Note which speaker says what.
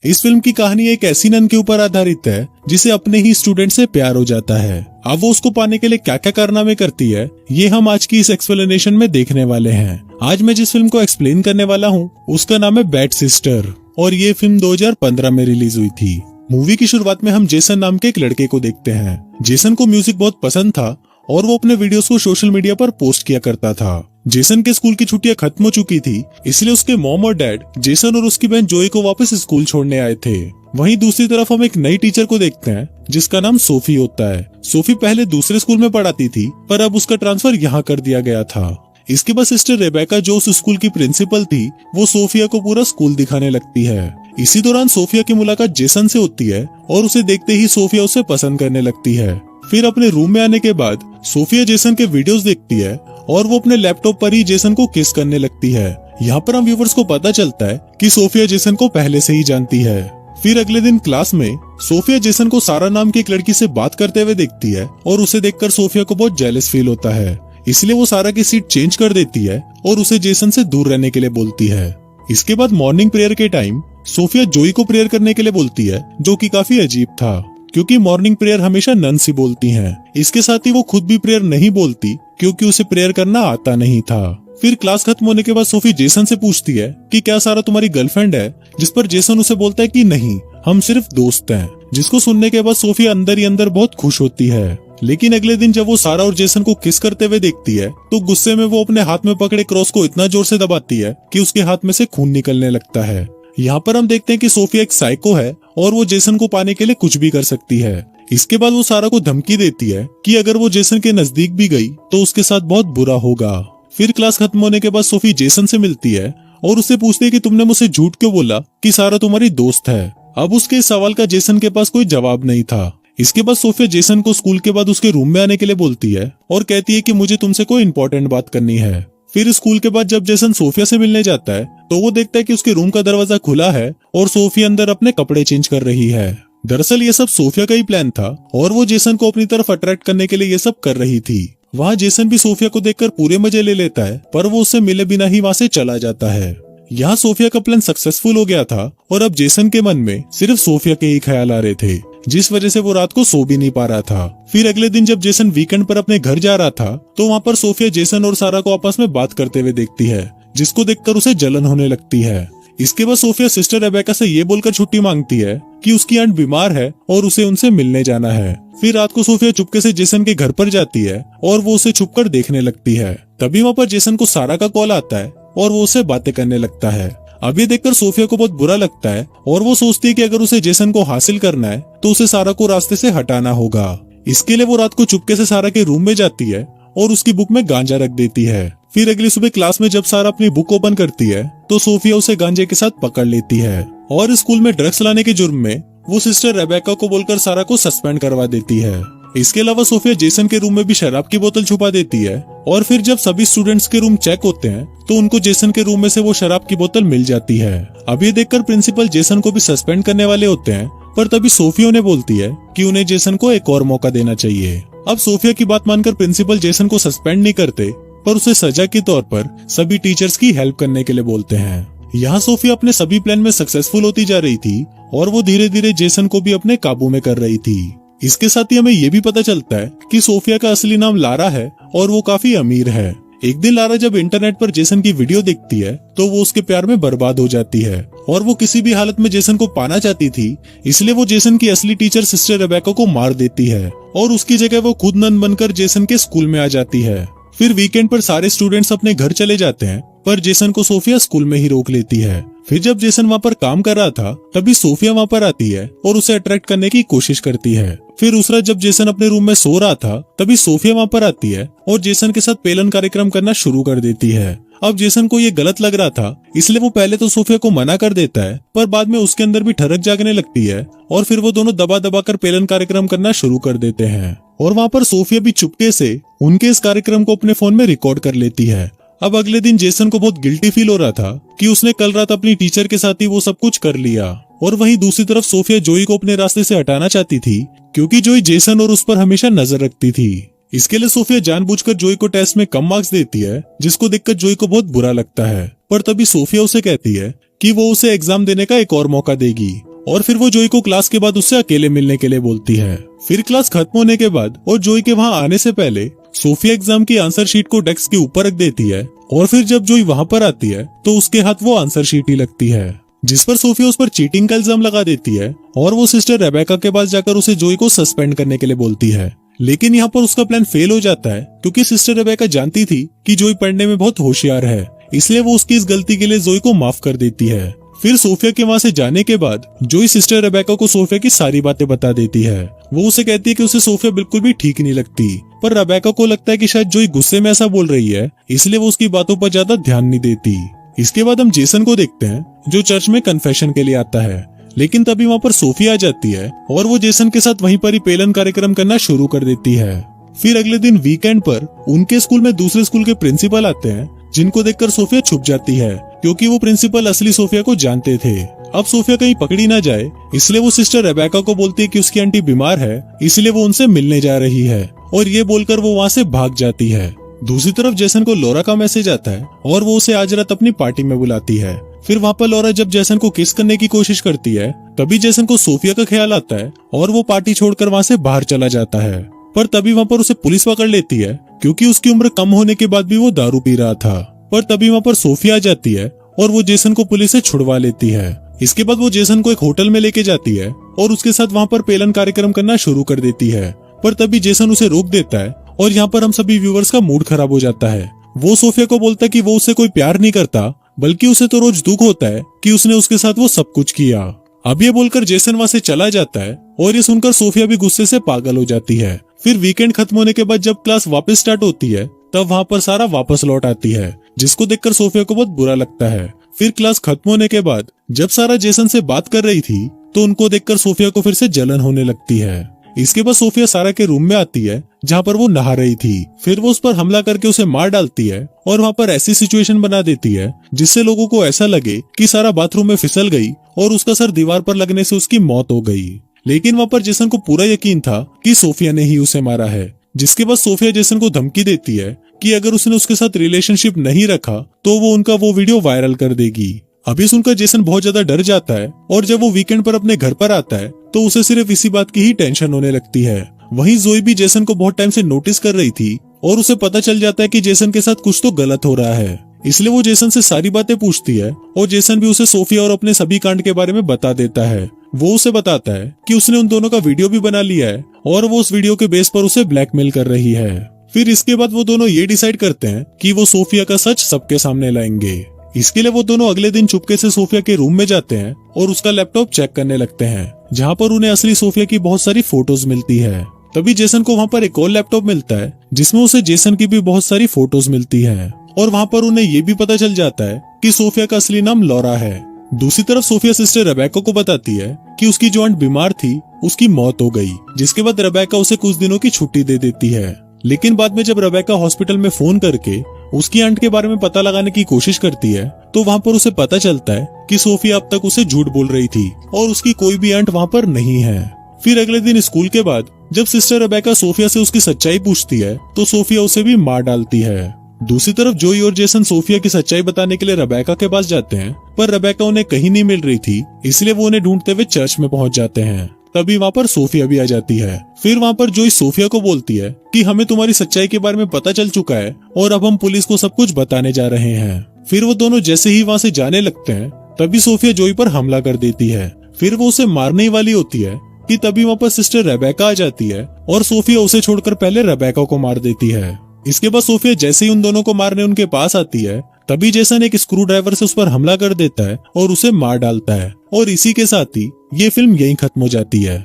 Speaker 1: इस फिल्म की कहानी एक ऐसी नन के ऊपर आधारित है जिसे अपने ही स्टूडेंट से प्यार हो जाता है। अब वो उसको पाने के लिए क्या क्या कारनामे करती है, ये हम आज की इस एक्सप्लेनेशन में देखने वाले हैं। आज मैं जिस फिल्म को एक्सप्लेन करने वाला हूँ उसका नाम है बैड सिस्टर और ये फिल्म 2015 में रिलीज हुई थी। मूवी की शुरुआत में हम जेसन नाम के एक लड़के को देखते हैं। जेसन को म्यूजिक बहुत पसंद था और वो अपने वीडियोस को सोशल मीडिया पर पोस्ट किया करता था। जेसन के स्कूल की छुट्टियां खत्म हो चुकी थी, इसलिए उसके मॉम और डैड जेसन और उसकी बहन जोई को वापस स्कूल छोड़ने आए थे। वहीं दूसरी तरफ हम एक नई टीचर को देखते हैं जिसका नाम सोफी होता है। सोफी पहले दूसरे स्कूल में पढ़ाती थी पर अब उसका ट्रांसफर यहाँ कर दिया गया था। इसके बाद सिस्टर रेबेका जो उस स्कूल की प्रिंसिपल थी वो सोफिया को पूरा स्कूल दिखाने लगती है। इसी दौरान सोफिया की मुलाकात जेसन से होती है और उसे देखते ही सोफिया उसे पसंद करने लगती है। फिर अपने रूम में आने के बाद सोफिया जेसन के वीडियोस देखती है और वो अपने लैपटॉप पर ही जेसन को किस करने लगती है। यहाँ पर हम व्यूवर्स को पता चलता है कि सोफिया जेसन को पहले से ही जानती है। फिर अगले दिन क्लास में सोफिया जेसन को सारा नाम की एक लड़की से बात करते हुए देखती है और उसे देखकर सोफिया को बहुत जेलस फील होता है, इसलिए वो सारा की सीट चेंज कर देती है और उसे जेसन से दूर रहने के लिए बोलती है। इसके बाद मॉर्निंग प्रेयर के टाइम सोफिया जोई को प्रेयर करने के लिए बोलती है, जो कि काफी अजीब था क्योंकि मॉर्निंग प्रेयर हमेशा नन्स ही बोलती हैं। इसके साथ ही वो खुद भी प्रेयर नहीं बोलती क्योंकि उसे प्रेयर करना आता नहीं था। फिर क्लास खत्म होने के बाद सोफी जेसन से पूछती है कि क्या सारा तुम्हारी गर्लफ्रेंड है, जिस पर जेसन उसे बोलता है कि नहीं, हम सिर्फ दोस्त हैं। जिसको सुनने के बाद सोफी अंदर ही अंदर बहुत खुश होती है। लेकिन अगले दिन जब वो सारा और जेसन को किस करते हुए देखती है तो गुस्से में वो अपने हाथ में पकड़े क्रॉस को इतना जोर से दबाती है कि उसके हाथ में से खून निकलने लगता है। यहाँ पर हम देखते हैं कि सोफिया एक साइको है और वो जेसन को पाने के लिए कुछ भी कर सकती है। इसके बाद वो सारा को धमकी देती है कि अगर वो जेसन के नजदीक भी गई तो उसके साथ बहुत बुरा होगा। फिर क्लास खत्म होने के बाद सोफी जेसन से मिलती है और उससे पूछती है कि तुमने मुझसे झूठ क्यों बोला कि सारा तुम्हारी दोस्त है। अब उसके इस सवाल का जेसन के पास कोई जवाब नहीं था। इसके बाद सोफिया जेसन को स्कूल के बाद उसके रूम में आने के लिए बोलती है और कहती है कि मुझे तुमसे कोई इंपॉर्टेंट बात करनी है। फिर स्कूल के बाद जब जेसन सोफिया से मिलने जाता है तो वो देखता है कि उसके रूम का दरवाजा खुला है और सोफिया अंदर अपने कपड़े चेंज कर रही है। दरअसल ये सब सोफिया का ही प्लान था और वो जेसन को अपनी तरफ अट्रैक्ट करने के लिए ये सब कर रही थी। वहाँ जेसन भी सोफिया को देखकर पूरे मजे ले लेता है पर वो उससे मिले बिना ही वहाँ से चला जाता है। यहाँ सोफिया का प्लान सक्सेसफुल हो गया था और अब जेसन के मन में सिर्फ सोफिया के ही ख्याल आ रहे थे, जिस वजह से वो रात को सो भी नहीं पा रहा था। फिर अगले दिन जब जेसन वीकेंड पर अपने घर जा रहा था तो वहाँ पर सोफिया जेसन और सारा को आपस में बात करते हुए देखती है, जिसको देखकर उसे जलन होने लगती है। इसके बाद सोफिया सिस्टर रेबेका से ये बोलकर छुट्टी मांगती है कि उसकी आंट बीमार है और उसे उनसे मिलने जाना है। फिर रात को सोफिया चुपके से जेसन के घर पर जाती है और वो उसे छुपकर देखने लगती है। तभी वहाँ पर जेसन को सारा का कॉल आता है और वो उससे बातें करने लगता है। अब ये देखकर सोफिया को बहुत बुरा लगता है और वो सोचती है कि अगर उसे जेसन को हासिल करना है तो उसे सारा को रास्ते से हटाना होगा। इसके लिए वो रात को चुपके से सारा के रूम में जाती है और उसकी बुक में गांजा रख देती है। फिर अगली सुबह क्लास में जब सारा अपनी बुक ओपन करती है तो सोफिया उसे गांजे के साथ पकड़ लेती है और स्कूल में ड्रग्स लाने के जुर्म में वो सिस्टर रेबेका को बोलकर सारा को सस्पेंड करवा देती है। इसके अलावा सोफिया जेसन के रूम में भी शराब की बोतल छुपा देती है और फिर जब सभी स्टूडेंट्स के रूम चेक होते हैं तो उनको जेसन के रूम में से वो शराब की बोतल मिल जाती है। अब ये देखकर प्रिंसिपल जेसन को भी सस्पेंड करने वाले होते हैं पर तभी सोफिया उन्हें बोलती है कि उन्हें जेसन को एक और मौका देना चाहिए। अब सोफिया की बात मानकर प्रिंसिपल जेसन को सस्पेंड नहीं करते पर उसे सजा के तौर पर सभी टीचर्स की हेल्प करने के लिए बोलते हैं। यहाँ सोफिया अपने सभी प्लान में सक्सेसफुल होती जा रही थी और वो धीरे धीरे जेसन को भी अपने काबू में कर रही थी। इसके साथ ही हमें ये भी पता चलता है कि सोफिया का असली नाम लारा है और वो काफी अमीर है। एक दिन लारा जब इंटरनेट पर जेसन की वीडियो देखती है तो वो उसके प्यार में बर्बाद हो जाती है और वो किसी भी हालत में जेसन को पाना चाहती थी, इसलिए वो जेसन की असली टीचर सिस्टर रेबेका को मार देती है और उसकी जगह वो खुद नन बनकर जेसन के स्कूल में आ जाती है। फिर वीकेंड पर सारे स्टूडेंट्स अपने घर चले जाते हैं पर जेसन को सोफिया स्कूल में ही रोक लेती है। फिर जब जेसन वहाँ पर काम कर रहा था तभी सोफिया वहाँ पर आती है और उसे अट्रैक्ट करने की कोशिश करती है। फिर दूसरा जब जेसन अपने रूम में सो रहा था तभी सोफिया वहाँ पर आती है और जेसन के साथ पेलन कार्यक्रम करना शुरू कर देती है। अब जेसन को ये गलत लग रहा था, इसलिए वो पहले तो सोफिया को मना कर देता है पर बाद में उसके अंदर भी ठरक जागने लगती है और फिर वो दोनों दबा दबा कर पेलन कार्यक्रम करना शुरू कर देते हैं और वहाँ पर सोफिया भी चुपके से उनके इस कार्यक्रम को अपने फोन में रिकॉर्ड कर लेती है। अब अगले दिन जेसन को बहुत गिल्टी फील हो रहा था कि उसने कल रात अपनी टीचर के साथ ही वो सब कुछ कर लिया और वहीं दूसरी तरफ सोफिया जोई को अपने रास्ते से हटाना चाहती थी क्योंकि जोई जेसन और उस पर हमेशा नजर रखती थी। इसके लिए सोफिया जानबूझकर जोई को टेस्ट में कम मार्क्स देती है, जिसको देखकर जोई को बहुत बुरा लगता है। पर तभी सोफिया उसे कहती है कि वो उसे एग्जाम देने का एक और मौका देगी और फिर वो जोई को क्लास के बाद उससे अकेले मिलने के लिए बोलती है। फिर क्लास खत्म होने के बाद और जोई के वहाँ आने से पहले सोफिया एग्जाम की आंसर शीट को डेस्क के ऊपर रख देती है और फिर जब जोई वहाँ पर आती है तो उसके हाथ वो आंसर शीट ही लगती है, जिस पर सोफिया उस पर चीटिंग का इल्जाम लगा देती है और वो सिस्टर रेबेका के पास जाकर उसे जोई को सस्पेंड करने के लिए बोलती है। लेकिन यहाँ पर उसका प्लान फेल हो जाता है क्योंकि सिस्टर रेबेका जानती थी कि जोई पढ़ने में बहुत होशियार है, इसलिए वो उसकी इस गलती के लिए जोई को माफ कर देती है। फिर सोफिया के वहाँ से जाने के बाद जोई सिस्टर रेबेका को सोफिया की सारी बातें बता देती है। वो उसे कहती है कि उसे सोफिया बिल्कुल भी ठीक नहीं लगती, पर रेबेका को लगता है कि शायद जोई गुस्से में ऐसा बोल रही है, इसलिए वो उसकी बातों पर ज्यादा ध्यान नहीं देती। इसके बाद हम जेसन को देखते हैं जो चर्च में कन्फेशन के लिए आता है, लेकिन तभी वहाँ पर सोफिया आ जाती है और वो जेसन के साथ वहीं पर ही पेलन कार्यक्रम करना शुरू कर देती है। फिर अगले दिन वीकेंड पर उनके स्कूल में दूसरे स्कूल के प्रिंसिपल आते हैं, जिनको देखकर सोफिया छुप जाती है क्योंकि वो प्रिंसिपल असली सोफिया को जानते थे। अब सोफिया कहीं पकड़ी ना जाए इसलिए वो सिस्टर रेबेका को बोलती है कि उसकी आंटी बीमार है, इसलिए वो उनसे मिलने जा रही है और ये बोलकर वो वहाँ से भाग जाती है। दूसरी तरफ जेसन को लॉरा का मैसेज आता है और वो उसे आज रात अपनी पार्टी में बुलाती है। फिर वहाँ पर लॉरा जब जेसन को किस करने की कोशिश करती है तभी जेसन को सोफिया का ख्याल आता है और वो पार्टी छोड़कर वहाँ से बाहर चला जाता है, पर तभी वहाँ पर उसे पुलिस पकड़ लेती है क्योंकि उसकी उम्र कम होने के बाद भी वो दारू पी रहा था। पर तभी वहाँ पर सोफिया आ जाती है और वो जेसन को पुलिस से छुड़वा लेती है। इसके बाद वो जेसन को एक होटल में लेके जाती है और उसके साथ वहाँ पर पेलन कार्यक्रम करना शुरू कर देती है, पर तभी जेसन उसे रोक देता है और यहाँ पर हम सभी व्यूवर्स का मूड खराब हो जाता है। वो सोफिया को बोलता है कि वो उससे कोई प्यार नहीं करता, बल्कि उसे तो रोज दुख होता है कि उसने उसके साथ वो सब कुछ किया। अब ये बोलकर जेसन वहाँ से चला जाता है और ये सुनकर सोफिया भी गुस्से से पागल हो जाती है। फिर वीकेंड खत्म होने के बाद जब क्लास वापस स्टार्ट होती है तब वहाँ पर सारा वापस लौट आती है, जिसको देखकर सोफिया को बहुत बुरा लगता है। फिर क्लास खत्म होने के बाद जब सारा जेसन से बात कर रही थी तो उनको देखकर सोफिया को फिर से जलन होने लगती है। इसके बाद सोफिया सारा के रूम में आती है जहाँ पर वो नहा रही थी। फिर वो उस पर हमला करके उसे मार डालती है और वहाँ पर ऐसी सिचुएशन बना देती है जिससे लोगों को ऐसा लगे कि सारा बाथरूम में फिसल गई और उसका सर दीवार पर लगने से उसकी मौत हो गई। लेकिन वहाँ पर जेसन को पूरा यकीन था कि सोफिया ने ही उसे मारा है, जिसके बाद सोफिया जेसन को धमकी देती है कि अगर उसने उसके साथ रिलेशनशिप नहीं रखा तो वो उनका वो वीडियो वायरल कर देगी। अभी सुनकर जेसन बहुत ज्यादा डर जाता है और जब वो वीकेंड पर अपने घर पर आता है तो उसे सिर्फ इसी बात की ही टेंशन होने लगती है। वहीं जोई भी जेसन को बहुत टाइम से नोटिस कर रही थी और उसे पता चल जाता है कि जेसन के साथ कुछ तो गलत हो रहा है, इसलिए वो जेसन से सारी बातें पूछती है और जेसन भी उसे सोफिया और अपने सभी कांड के बारे में बता देता है। वो उसे बताता है कि उसने उन दोनों का वीडियो भी बना लिया है और वो उस वीडियो के बेस पर उसे ब्लैकमेल कर रही है। फिर इसके बाद वो दोनों ये डिसाइड करते हैं कि वो सोफिया का सच सबके सामने लाएंगे। इसके लिए वो दोनों अगले दिन चुपके से सोफिया के रूम में जाते हैं और उसका लैपटॉप चेक करने लगते हैं, जहाँ पर उन्हें असली सोफिया की बहुत सारी फोटोज मिलती है। तभी जेसन को वहाँ पर एक और लैपटॉप मिलता है जिसमें उसे जेसन की भी बहुत सारी फोटोज मिलती है और वहाँ पर उन्हें ये भी पता चल जाता है कि सोफिया का असली नाम लॉरा है। दूसरी तरफ सोफिया सिस्टर रेबेका को बताती है कि उसकी जो आंट बीमार थी उसकी मौत हो गई, जिसके बाद रेबेका उसे कुछ दिनों की छुट्टी दे देती है। लेकिन बाद में जब रेबेका हॉस्पिटल में फोन करके उसकी आंट के बारे में पता लगाने की कोशिश करती है तो वहाँ पर उसे पता चलता है कि सोफिया अब तक उसे झूठ बोल रही थी और उसकी कोई भी आंट वहाँ पर नहीं है। फिर अगले दिन स्कूल के बाद जब सिस्टर रेबेका सोफिया से उसकी सच्चाई पूछती है तो सोफिया उसे भी मार डालती है। दूसरी तरफ जोई और जेसन सोफिया की सच्चाई बताने के लिए रेबेका के पास जाते हैं, पर रेबेका उन्हें कहीं नहीं मिल रही थी, इसलिए वो उन्हें ढूंढते हुए चर्च में पहुंच जाते हैं। तभी वहाँ पर सोफिया भी आ जाती है। फिर वहाँ पर जोई सोफिया को बोलती है कि हमें तुम्हारी सच्चाई के बारे में पता चल चुका है और अब हम पुलिस को सब कुछ बताने जा रहे हैं। फिर वो दोनों जैसे ही वहाँ से जाने लगते हैं तभी सोफिया जोई पर हमला कर देती है। फिर वो उसे मारने ही वाली होती है कि तभी वहाँ पर सिस्टर रेबेका आ जाती है और सोफिया उसे छोड़कर पहले रेबेका को मार देती है। इसके बाद सोफिया जैसे ही उन दोनों को मारने उनके पास आती है तभी जेसन एक स्क्रू ड्राइवर से उस पर हमला कर देता है और उसे मार डालता है और इसी के साथ ही ये फिल्म यहीं खत्म हो जाती है।